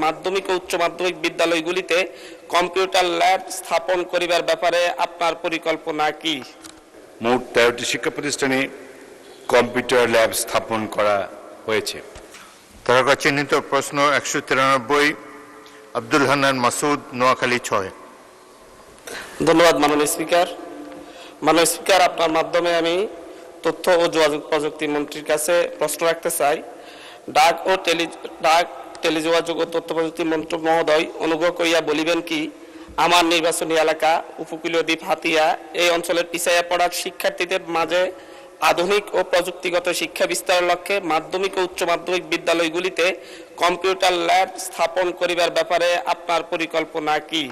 মাধ্যমিক ও উচ্চ মাধ্যমিক বিদ্যালয়গুলিতে কম্পিউটার ল্যাব স্থাপন করিবার ব্যাপারে আপনার পরিকল্পনা কি? মোট 13টি শিক্ষা প্রতিষ্ঠানে কম্পিউটার ল্যাব স্থাপন করা হয়েছে। তারকা চিহ্নিত প্রশ্ন 193 আব্দুল হান্নান মাসুদ, নোয়াখালী 6। ধন্যবাদ মাননীয় স্পিকার। মাননীয় স্পিকার, আপনার মাধ্যমে আমি তথ্য ও যোগাযোগ প্রযুক্তি মন্ত্রীর কাছে প্রশ্ন রাখতে চাই। ডাক টেলিযোগাযোগ ও তথ্য প্রযুক্তি মন্ত্রী মহোদয়, অনুগ্রহ করিয়া বলিবেন কি, আমার নির্বাচনী এলাকা উপকূলীয় দ্বীপ হাতিয়া এই অঞ্চলের পিছাইয়া পড়া শিক্ষার্থীদের মাঝে আধুনিক ও প্রযুক্তিগত শিক্ষা বিস্তারের লক্ষ্যে মাধ্যমিক ও উচ্চ মাধ্যমিক বিদ্যালয়গুলিতে কম্পিউটার ল্যাব স্থাপন করিবার ব্যাপারে আপনার পরিকল্পনা কি?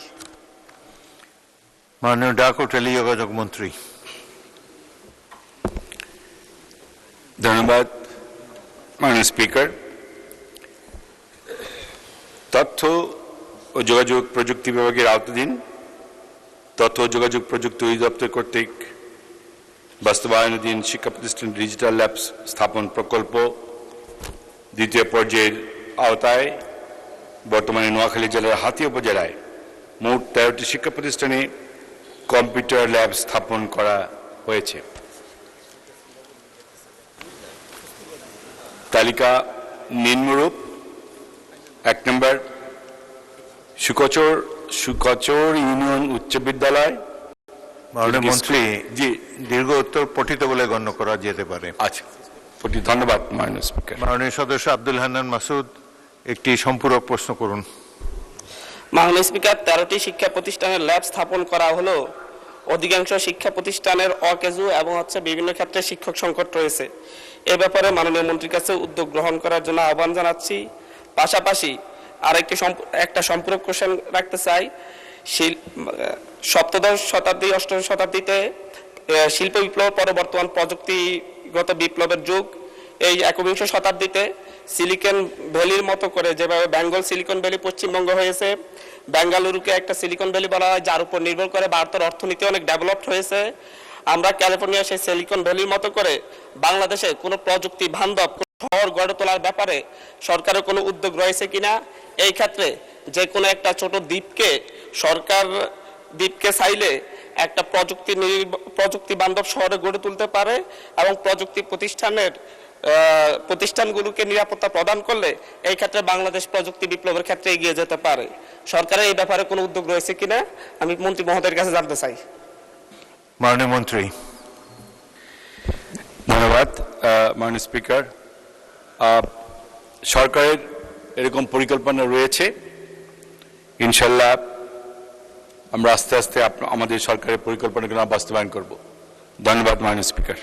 মাননীয় ডাক ও টেলিযোগাযোগ মন্ত্রী। ধন্যবাদ মাননীয় স্পিকার। তথ্য ও যোগাযোগ প্রযুক্তি বিভাগের আওতাধীন তথ্য ও যোগাযোগ প্রযুক্তি অধিদপ্তর কর্তৃক বাস্তবায়নাধীন শিক্ষা প্রতিষ্ঠান ডিজিটাল ল্যাব স্থাপন প্রকল্প দ্বিতীয় পর্যায়ের আওতায় বর্তমানে নোয়াখালী জেলার হাতিয়া উপজেলায় মোট 13টি শিক্ষা প্রতিষ্ঠানে কম্পিউটার ল্যাব স্থাপন করা হয়েছে। তালিকা নিম্নরূপ: 1 নম্বর, সুকচর ইউনিয়ন উচ্চ বিদ্যালয়। মাননীয় মন্ত্রী, জি, দীর্ঘ উত্তর পঠিত বলে গণ্য করা যেতে পারে। আচ্ছা, ধন্যবাদ মাননীয় স্পিকার। মাননীয় সদস্য আব্দুল হান্নান মাসুদ, একটি সম্পূরক প্রশ্ন করুন। মাননীয় স্পিকার, 13টি শিক্ষা প্রতিষ্ঠানের ল্যাব স্থাপন করা হলো। অধিকাংশ শিক্ষা প্রতিষ্ঠানের অকেজু এবং বিভিন্ন ক্ষেত্রে শিক্ষক সংকট রয়েছে। এ ব্যাপারে মাননীয় মন্ত্রীর কাছে উদ্যোগ গ্রহণ করার জন্য আহ্বান জানাচ্ছি। পাশাপাশি একটা সম্পূরক কোশ্চেন রাখতে চাই। সপ্তদশ শতাব্দী অষ্টদশ শতাব্দীতে শিল্প বিপ্লব পরে বর্তমান প্রযুক্তিগত বিপ্লবের যুগ। এই একবিংশ শতাব্দীতে সিলিকন ভ্যালির মতো করে যেভাবে বেঙ্গল সিলিকন ভ্যালি পশ্চিমবঙ্গ হয়েছে, বেঙ্গালুরুকে একটা সিলিকন ভ্যালি বলা হয়, যার উপর নির্ভর করে ভারতের অর্থনীতি অনেক ডেভেলপড হয়েছে। আমরা ক্যালিফোর্নিয়া সেই সিলিকন ভ্যালির মতো করে বাংলাদেশে কোনো প্রযুক্তি বান্ধব শহর গড়ে তোলার ব্যাপারে সরকারের কোনো উদ্যোগ রয়েছে কিনা? এই ক্ষেত্রে যে কোনো একটা ছোট দ্বীপকে চাইলে একটা প্রযুক্তি বান্ধব শহরে গড়ে তুলতে পারে এবং প্রতিষ্ঠানগুলোকে নিরাপত্তা প্রদান করলে এই ক্ষেত্রে বাংলাদেশ প্রযুক্তি বিপ্লবের ক্ষেত্রে এগিয়ে যেতে পারে। সরকারের এই ব্যাপারে কোনো উদ্যোগ রয়েছে কিনা আমি মন্ত্রী মহোদয়ের কাছে জানতে চাই। মাননীয় মন্ত্রী। ধন্যবাদ মাননীয় স্পিকার। সরকারের এরকম পরিকল্পনা রয়েছে। ইনশাল্লাহ আমরা আস্তে আস্তে আমাদের সরকারের পরিকল্পনাগুলো বাস্তবায়ন করব। ধন্যবাদ মাননীয় স্পিকার।